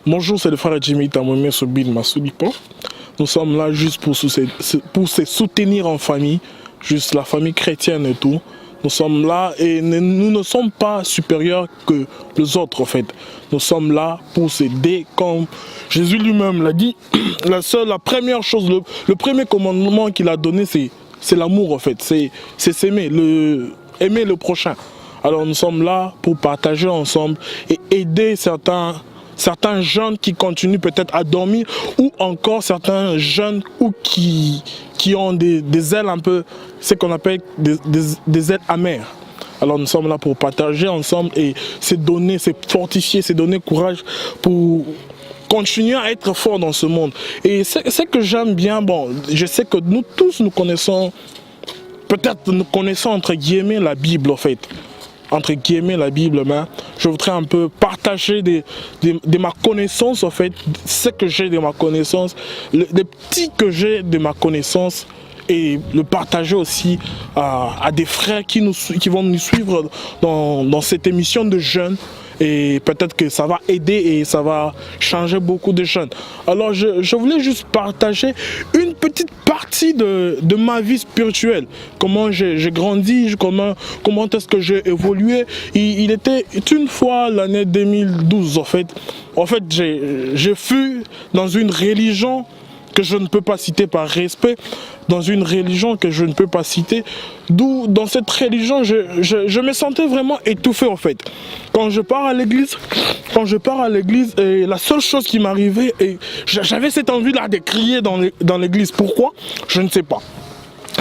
Bonjour, c'est le frère Jimmy Tamomé Sobin Masoulipo. Nous sommes là juste pour se soutenir en famille, juste la famille chrétienne et tout. Nous sommes là et nous ne sommes pas supérieurs que les autres en fait. Nous sommes là pour s'aider comme Jésus lui-même l'a dit. La première chose, le premier commandement qu'il a donné, c'est l'amour en fait. C'est s'aimer, aimer le prochain. Alors nous sommes là pour partager ensemble et aider certains jeunes qui continuent peut-être à dormir ou encore certains jeunes qui ont des ailes un peu, ce qu'on appelle des ailes amères. Alors nous sommes là pour partager ensemble et se donner, se fortifier, se donner courage pour continuer à être fort dans ce monde. Et ce que j'aime bien, bon, je sais que nous tous nous connaissons, peut-être nous connaissons entre guillemets la Bible en fait. Entre guillemets la Bible, mais je voudrais un peu partager de ma connaissance en fait, ce que j'ai de ma connaissance, les petits que j'ai de ma connaissance et le partager aussi à des frères qui vont nous suivre dans cette émission de jeunes. Et peut-être que ça va aider et ça va changer beaucoup de jeunes. Alors je voulais juste partager une petite partie de ma vie spirituelle. Comment j'ai grandi, comment est-ce que j'ai évolué. Il était une fois l'année 2012 en fait. En fait j'ai fui dans une religion que je ne peux pas citer par respect, dans une religion que je ne peux pas citer, d'où dans cette religion je me sentais vraiment étouffé en fait. Quand je pars à l'église, et la seule chose qui m'arrivait, et j'avais cette envie là de crier dans l'église. Pourquoi? Je ne sais pas.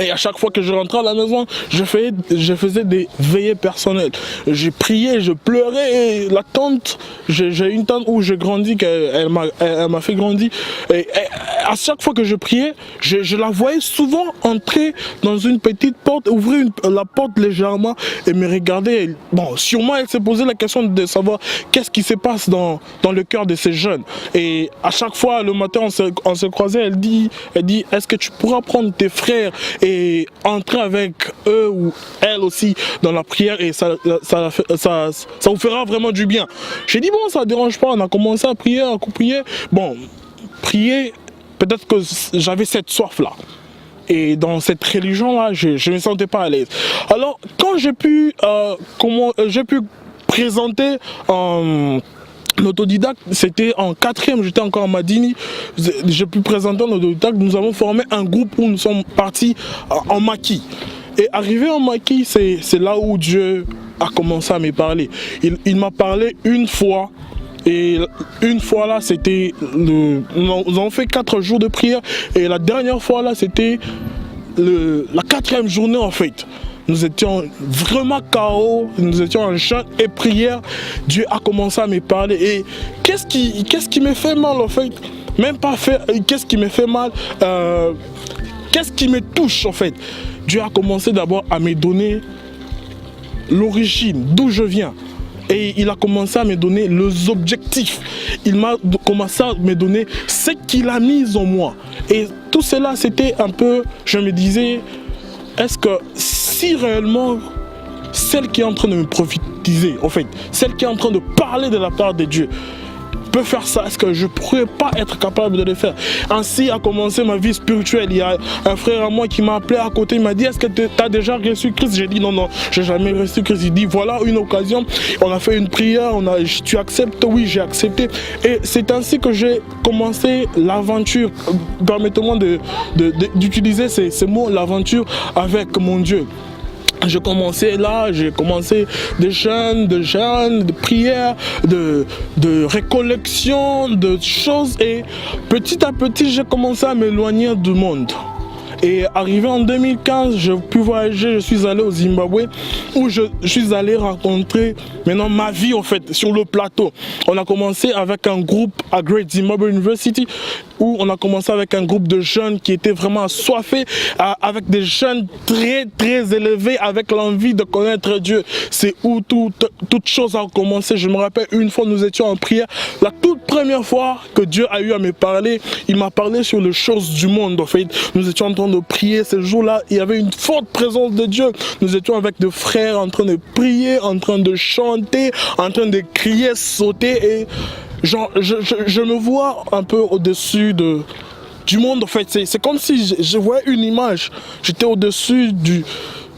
Et à chaque fois que je rentrais à la maison, je faisais des veillées personnelles. J'ai prié, je pleurais. Et la tante, j'ai une tante où j'ai grandi, elle m'a fait grandir. Et à chaque fois que je priais, je la voyais souvent entrer dans une petite porte, ouvrir la porte légèrement et me regarder. Bon, sûrement elle s'est posé la question de savoir qu'est-ce qui se passe dans le cœur de ces jeunes. Et à chaque fois, le matin, on se croisait, elle dit, est-ce que tu pourras prendre tes frères et entrer avec eux ou elle aussi dans la prière et ça vous fera vraiment du bien. J'ai dit bon, ça ne dérange pas, on a commencé à prier, Bon, prier, peut-être que j'avais cette soif-là. Et dans cette religion-là, je ne me sentais pas à l'aise. Alors, quand j'ai pu présenter l'autodidacte, c'était en 4e, j'étais encore en Madini, j'ai pu présenter l'autodidacte, nous avons formé un groupe où nous sommes partis en maquis. Et arrivé en maquis, c'est là où Dieu a commencé à me parler. Il m'a parlé une fois, et une fois là, c'était, nous avons fait 4 jours de prière, et la dernière fois là, c'était la 4e journée en fait. Nous étions vraiment KO, nous étions en chant et prière. Dieu a commencé à me parler. Et qu'est-ce qui me fait mal en fait? Même pas faire, qu'est-ce qui me fait mal? Qu'est-ce qui me touche en fait? Dieu a commencé d'abord à me donner l'origine, d'où je viens. Et il a commencé à me donner les objectifs. Il m'a commencé à me donner ce qu'il a mis en moi. Et tout cela, c'était un peu, je me disais, est-ce que si réellement celle qui est en train de me prophétiser, en fait, celle qui est en train de parler de la part de Dieu, peut faire ça, est-ce que je ne pourrais pas être capable de le faire? Ainsi a commencé ma vie spirituelle. Il y a un frère à moi qui m'a appelé à côté, il m'a dit, est-ce que tu as déjà reçu Christ? J'ai dit non, j'ai jamais reçu Christ. Il dit, voilà une occasion, on a fait une prière, tu acceptes? Oui, j'ai accepté. Et c'est ainsi que j'ai commencé l'aventure. Permettez-moi d'utiliser ces mots, l'aventure avec mon Dieu. J'ai commencé des jeûnes, de prières, de récollection, de choses, et petit à petit j'ai commencé à m'éloigner du monde. Et arrivé en 2015, j'ai pu voyager, je suis allé au Zimbabwe où je suis allé rencontrer maintenant ma vie en fait sur le plateau. On a commencé avec un groupe à Great Zimbabwe University où on a commencé avec un groupe de jeunes qui étaient vraiment assoiffés, avec des jeunes très très élevés, avec l'envie de connaître Dieu. C'est où toute chose a commencé. Je me rappelle une fois nous étions en prière, la toute première fois que Dieu a eu à me parler, il m'a parlé sur les choses du monde en fait. Nous étions en train de prier ce jour-là, il y avait une forte présence de Dieu. Nous étions avec des frères en train de prier, en train de chanter, en train de crier, sauter, et genre, je me vois un peu au-dessus du monde en fait. C'est comme si je voyais une image. J'étais au-dessus du...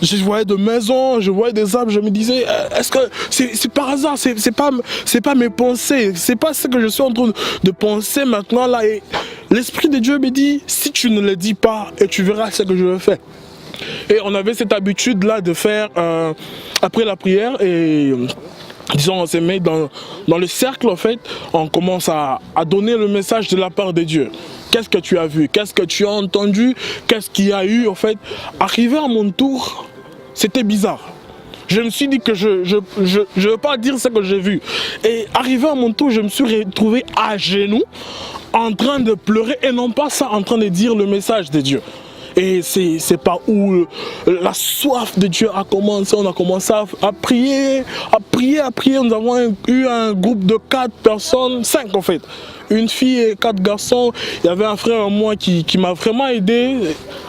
Je voyais des maisons, je voyais des arbres, je me disais, est-ce que c'est par hasard, c'est pas mes pensées, c'est pas ce que je suis en train de penser maintenant là. Et l'Esprit de Dieu me dit, si tu ne le dis pas, et tu verras ce que je vais faire. Et on avait cette habitude là de faire après la prière et disons on se met dans le cercle en fait, on commence à donner le message de la part de Dieu. Qu'est-ce que tu as vu? Qu'est-ce que tu as entendu? Qu'est-ce qu'il y a eu en fait? Arrivé à mon tour, c'était bizarre. Je me suis dit que je veux pas dire ce que j'ai vu. Et arrivé à mon tour, je me suis retrouvé à genoux, en train de pleurer et non pas ça, en train de dire le message de Dieu. Et c'est pas où la soif de Dieu a commencé. On a commencé à prier, à prier, à prier. Nous avons eu un groupe de 4 personnes, 5 en fait. Une fille et 4 garçons. Il y avait un frère à moi qui m'a vraiment aidé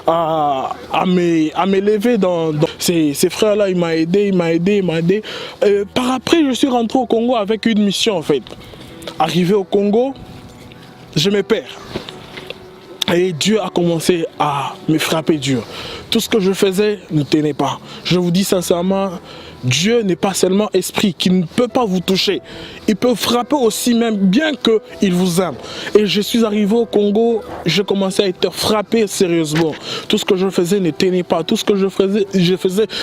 à m'élever dans ces frères-là. Il m'a aidé. Par après, je suis rentré au Congo avec une mission en fait. Arrivé au Congo, je me perds. Et Dieu a commencé à me frapper dur. Tout ce que je faisais ne tenait pas. Je vous dis sincèrement, Dieu n'est pas seulement esprit qui ne peut pas vous toucher. Il peut frapper aussi même bien qu'il vous aime. Et je suis arrivé au Congo, je commençais à être frappé sérieusement. Tout ce que je faisais ne tenait pas. Tout ce que je faisais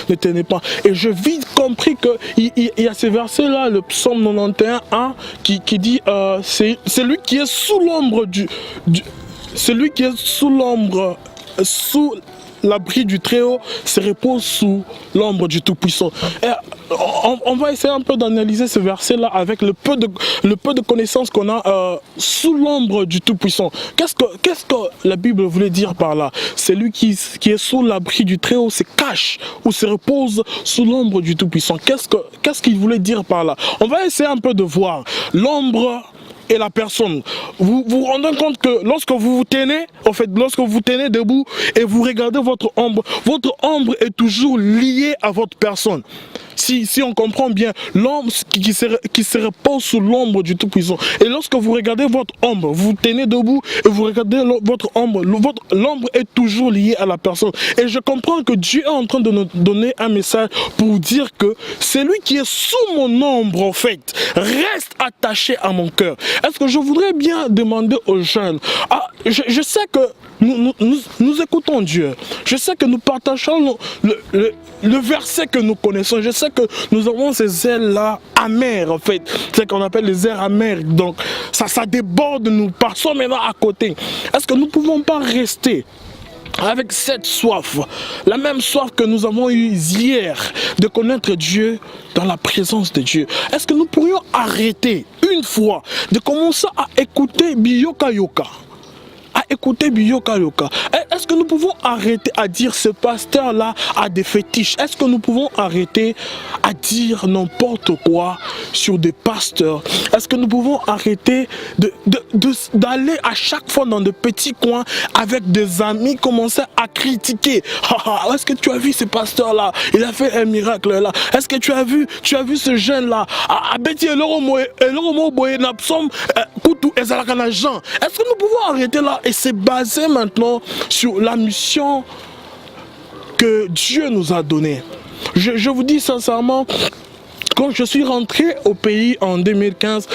ne tenait pas. Et j'ai vite compris qu'il y a ce verset-là, le psaume 91, qui dit c'est celui qui est sous l'ombre celui qui est sous l'ombre, sous l'abri du Très-Haut, se repose sous l'ombre du Tout-Puissant. On va essayer un peu d'analyser ce verset-là avec le peu de connaissances qu'on a sous l'ombre du Tout-Puissant. Qu'est-ce que la Bible voulait dire par là? Celui qui est sous l'abri du Très-Haut se cache ou se repose sous l'ombre du Tout-Puissant. Qu'est-ce qu'il voulait dire par là? On va essayer un peu de voir l'ombre et la personne. Vous vous rendez compte que lorsque vous vous tenez, en fait, lorsque vous tenez debout et vous regardez votre ombre est toujours liée à votre personne. Si on comprend bien, l'ombre qui se repose sous l'ombre du Tout-Puissant. Et lorsque vous regardez votre ombre, vous tenez debout et vous regardez votre ombre, l'ombre est toujours liée à la personne. Et je comprends que Dieu est en train de nous donner un message pour dire que celui qui est sous mon ombre, en fait, reste attaché à mon cœur. Est-ce que je voudrais bien demander aux jeunes, je sais que nous écoutons Dieu. Je sais que nous partageons le verset que nous connaissons. Je sais que nous avons ces ailes-là amères, en fait. C'est ce qu'on appelle les ailes amères. Donc, ça déborde, nous passons maintenant à côté. Est-ce que nous ne pouvons pas rester avec cette soif, la même soif que nous avons eue hier, de connaître Dieu dans la présence de Dieu? Est-ce que nous pourrions arrêter une fois de commencer à écouter Biyoka Yoka? Est-ce que nous pouvons arrêter à dire ce pasteur-là a des fétiches? Est-ce que nous pouvons arrêter à dire n'importe quoi sur des pasteurs? Est-ce que nous pouvons arrêter d'aller à chaque fois dans de petits coins avec des amis, commencer à critiquer? Est-ce que tu as vu ce pasteur-là? Il a fait un miracle là. Est-ce que tu as vu ce jeune-là? Est-ce que nous pouvons arrêter là et se baser maintenant sur la mission que Dieu nous a donnée? Je vous dis sincèrement, quand je suis rentré au pays en 2015,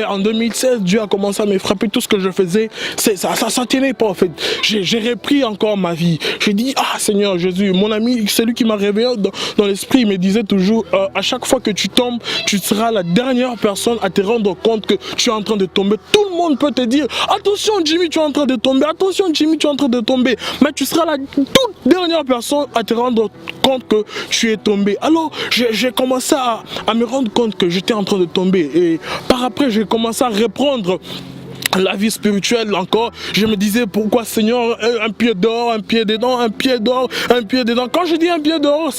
en 2016, Dieu a commencé à me frapper. Tout ce que je faisais, ça tenait pas en fait. J'ai repris encore ma vie. J'ai dit, Seigneur Jésus, mon ami, celui qui m'a réveillé dans l'esprit, me disait toujours, à chaque fois que tu tombes, tu seras la dernière personne à te rendre compte que tu es en train de tomber. Tout le monde peut te dire, attention Jimmy, tu es en train de tomber, attention Jimmy, tu es en train de tomber. Mais tu seras la toute dernière personne à te rendre compte que tu es tombé. Alors, j'ai commencé à me rendre compte que j'étais en train de tomber. Et par après, j'ai commencé à reprendre la vie spirituelle encore, je me disais pourquoi Seigneur, un pied dehors, un pied dedans, un pied dehors, un pied dedans. Quand je dis un pied dehors,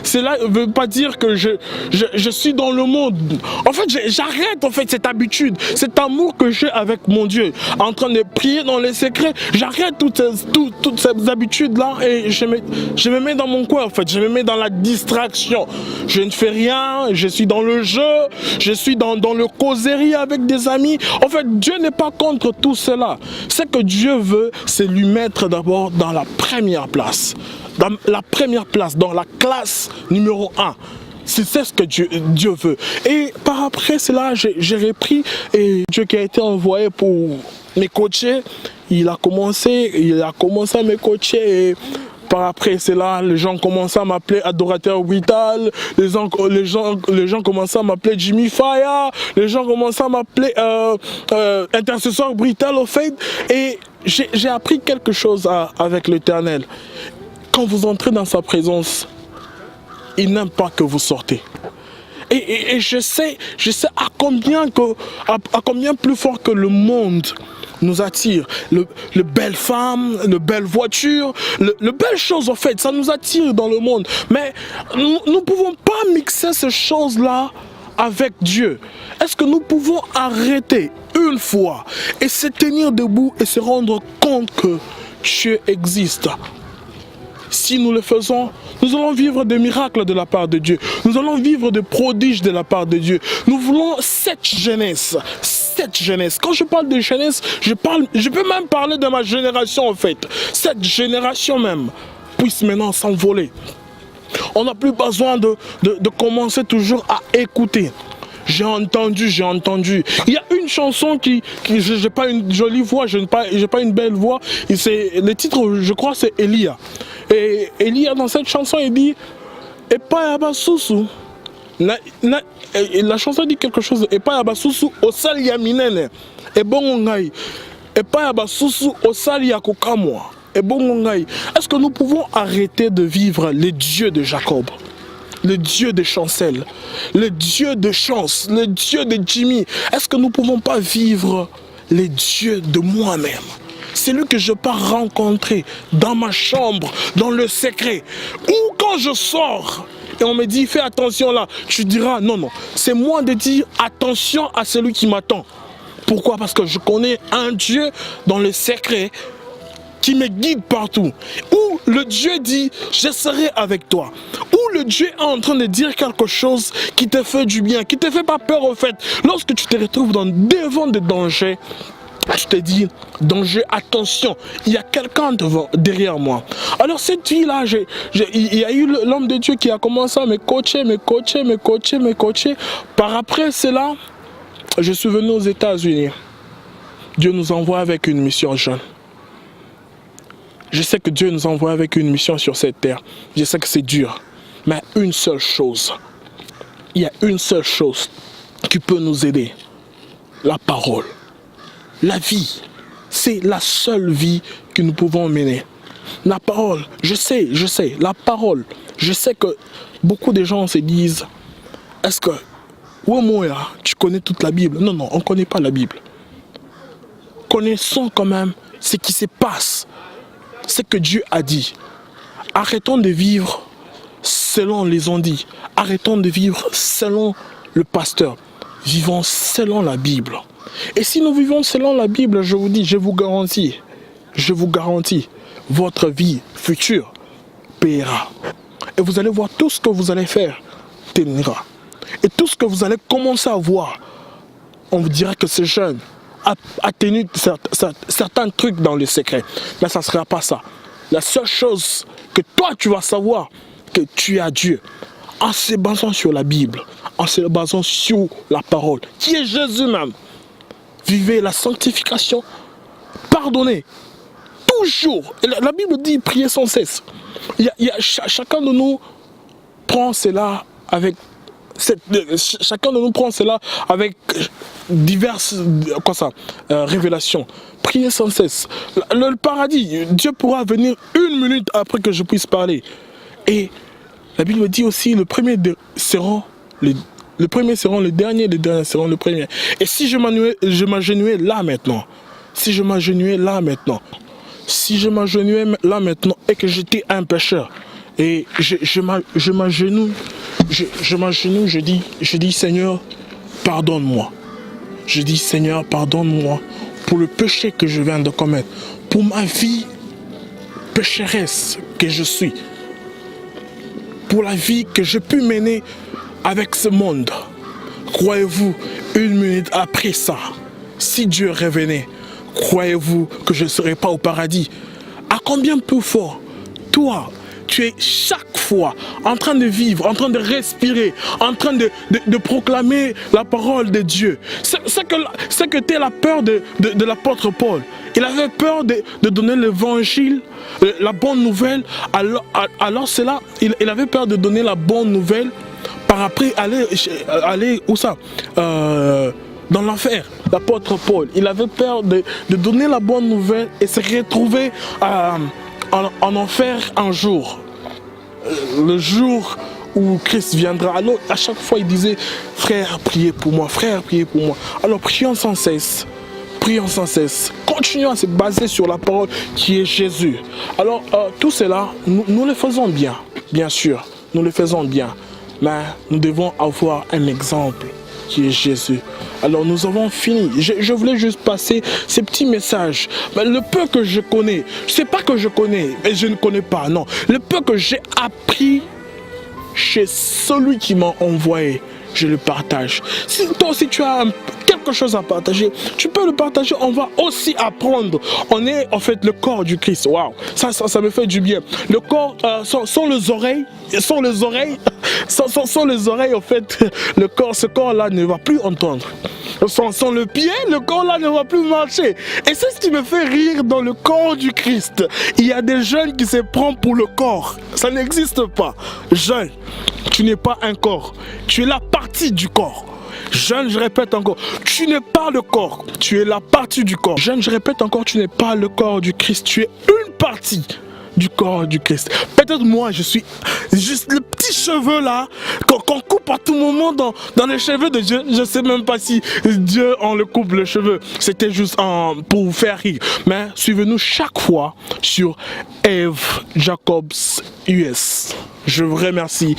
cela ne veut pas dire que je suis dans le monde. En fait, j'arrête en fait cette habitude, cet amour que j'ai avec mon Dieu, en train de prier dans les secrets. J'arrête toutes ces habitudes-là et je me mets dans mon coin en fait, je me mets dans la distraction. Je ne fais rien, je suis dans le jeu, je suis dans le causerie avec des amis. En fait, Dieu n'est pas contre tout cela. Ce que Dieu veut, c'est lui mettre d'abord dans la première place. Dans la première place, dans la classe numéro 1. C'est ce que Dieu veut. Et par après cela, j'ai repris et Dieu qui a été envoyé pour me coacher, il a commencé à me coacher et par après cela, les gens commençaient à m'appeler adorateur vital, les gens commençaient à m'appeler Jimmy Fire, les gens commençaient à m'appeler intercesseur brutal au fait. Et j'ai appris quelque chose avec l'Éternel. Quand vous entrez dans sa présence, il n'aime pas que vous sortez. Et je sais à combien plus fort que le monde nous attire, le belles femmes, le belles voitures, le belles choses en fait, ça nous attire dans le monde. Mais nous ne pouvons pas mixer ces choses-là avec Dieu. Est-ce que nous pouvons arrêter une fois et se tenir debout et se rendre compte que Dieu existe? Si nous le faisons, nous allons vivre des miracles de la part de Dieu. Nous allons vivre des prodiges de la part de Dieu. Nous voulons cette jeunesse. Quand je parle de jeunesse, je peux même parler de ma génération en fait. Cette génération même puisse maintenant s'envoler. On n'a plus besoin de commencer toujours à écouter. J'ai entendu. Il y a une chanson qui j'ai pas une jolie voix, j'ai pas une belle voix. Le titre, je crois, c'est Elia. Et Elia, dans cette chanson, il dit « Epa yabasusu ». La chanson dit quelque chose. « Epa yabasusu osali ya minene ». Ebongo ngai. « Epa yabasusu osali ya kokamwa ». Ebongo ngai. Est-ce que nous pouvons arrêter de vivre les dieux de Jacob? Le Dieu de Chancel, le Dieu de Chance, le Dieu de Jimmy. Est-ce que nous ne pouvons pas vivre les dieux de moi-même? C'est lui que je pars rencontrer dans ma chambre, dans le secret. Ou quand je sors et on me dit fais attention là, tu diras non. C'est moi de dire attention à celui qui m'attend. Pourquoi? Parce que je connais un Dieu dans le secret qui me guide partout. Où le Dieu dit je serai avec toi. Où le Dieu est en train de dire quelque chose qui te fait du bien, qui te fait pas peur au fait. Lorsque tu te retrouves devant des dangers, tu te dis, danger, attention, il y a quelqu'un derrière moi. Alors cette fille-là, il y a eu l'homme de Dieu qui a commencé à me coacher. Par après cela, je suis venu aux États-Unis. Dieu nous envoie avec une mission jeune. Je sais que Dieu nous envoie avec une mission sur cette terre. Je sais que c'est dur. Mais une seule chose, il y a une seule chose qui peut nous aider. La parole. La vie, c'est la seule vie que nous pouvons mener. La parole, je sais, la parole. Je sais que beaucoup de gens se disent, est-ce que, Oumoya, tu connais toute la Bible? Non, on ne connaît pas la Bible. Connaissons quand même ce qui se passe, ce que Dieu a dit. Arrêtons de vivre selon les ondits. Arrêtons de vivre selon le pasteur. Vivons selon la Bible. Et si nous vivons selon la Bible, je vous dis, je vous garantis, votre vie future paiera. Et vous allez voir tout ce que vous allez faire tenira. Et tout ce que vous allez commencer à voir, on vous dira que ce jeune a tenu certains trucs dans le secret. Mais ça ne sera pas ça. La seule chose que toi tu vas savoir, que tu as Dieu, en se basant sur la Bible, en se basant sur la parole, qui est Jésus même. Vivez la sanctification, pardonnez, toujours. La Bible dit prier sans cesse. Chacun de nous prend cela avec diverses révélations. Priez sans cesse. Le paradis, Dieu pourra venir une minute après que je puisse parler. Et la Bible dit aussi, le premier seront le premier seront le dernier seront le premier. Et si je m'agenouillais là maintenant, si je m'agenouillais là maintenant, si je m'agenouillais là maintenant et que j'étais un pécheur, et je m'agenouille, je dis Seigneur, pardonne-moi. Je dis Seigneur, pardonne-moi pour le péché que je viens de commettre, pour ma vie pécheresse que je suis, pour la vie que j'ai pu mener avec ce monde. Croyez-vous, une minute après ça, si Dieu revenait, croyez-vous que je ne serais pas au paradis? À combien plus fort, toi, tu es chaque fois en train de vivre, en train de respirer, en train de proclamer la parole de Dieu. C'est que tu es la peur de l'apôtre Paul. Il avait peur de donner l'évangile, la bonne nouvelle. Alors c'est là, il avait peur de donner la bonne nouvelle par après aller où ça dans l'enfer. L'apôtre Paul, il avait peur de donner la bonne nouvelle et se retrouver en enfer un jour. Le jour où Christ viendra. Alors à chaque fois il disait, frère, priez pour moi, frère, priez pour moi. Alors prions sans cesse. Prions sans cesse. Continuons à se baser sur la parole qui est Jésus. Alors tout cela, nous le faisons bien sûr. Nous le faisons bien. Mais nous devons avoir un exemple qui est Jésus. Alors nous avons fini. Je voulais juste passer ces petits messages. Mais le peu que je connais, je ne sais pas que je connais, mais je ne connais pas, non. Le peu que j'ai appris chez celui qui m'a envoyé, je le partage. Si toi aussi tu as quelque chose à partager, tu peux le partager, on va aussi apprendre. On est en fait le corps du Christ. Waouh, ça me fait du bien. Le corps sans les oreilles, sans les oreilles en fait, ce corps-là ne va plus entendre. Sans le pied, le corps-là ne va plus marcher. Et c'est ce qui me fait rire dans le corps du Christ. Il y a des jeunes qui se prennent pour le corps. Ça n'existe pas. Jeune, tu n'es pas un corps. Tu es la partie du corps. Jeune, je répète encore, tu n'es pas le corps, tu es la partie du corps. Jeune, je répète encore, tu n'es pas le corps du Christ, tu es une partie du corps du Christ. Peut-être moi, je suis juste le petit cheveu là, qu'on coupe à tout moment dans les cheveux de Dieu. Je ne sais même pas si Dieu, on le coupe le cheveu. C'était juste pour faire rire. Mais suivez-nous chaque fois sur Eve Jacobs US. Je vous remercie.